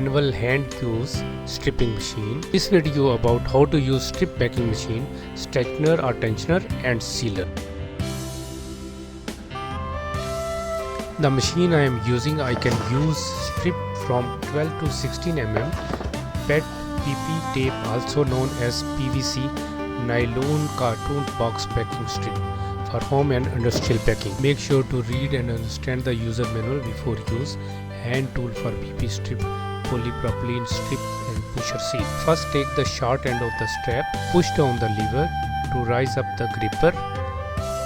manual hand use stripping machine. This video about how to use strip packing machine, straightener or tensioner and sealer. The machine I am using, I can use strip from 12 to 16 mm PET PP tape, also known as PVC nylon cartoon box packing strip for home and industrial packing. Make sure to read and understand the user manual before use. Hand tool for PP strip, polypropylene strip and pusher seal. First take the short end of the strap, push down the lever to raise up the gripper.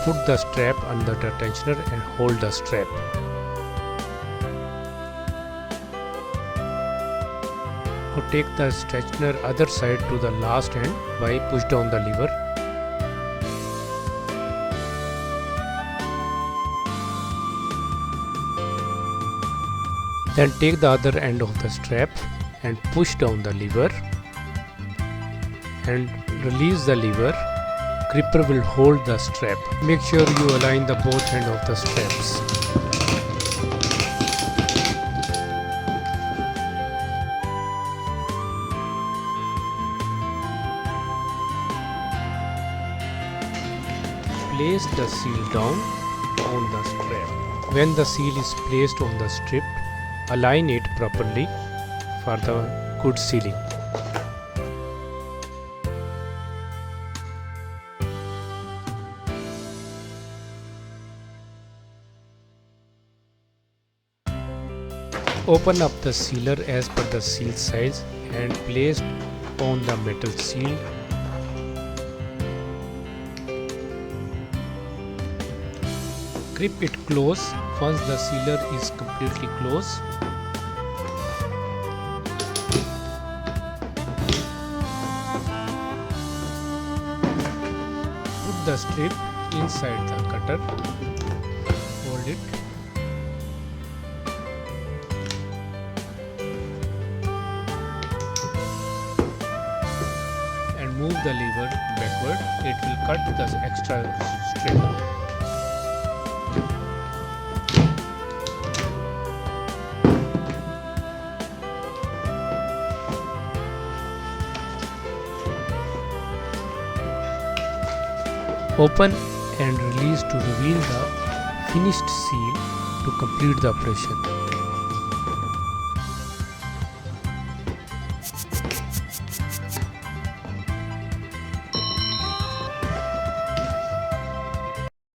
Put the strap under the tensioner and hold the strap. Now take the straightener other side to the last end by push down the lever. Then take the other end of the strap and push down the lever and release the lever. Gripper will hold the strap. Make sure you align the both ends of the straps. Place the seal down on the strap. When the seal is placed on the strip, align it properly for the good sealing. Open up the sealer as per the seal size and place on the metal seal. Grip it close once the sealer is completely closed. Put the strip inside the cutter. Hold it. And move the lever backward. It will cut the extra strip. Open and release to reveal the finished seal to complete the operation.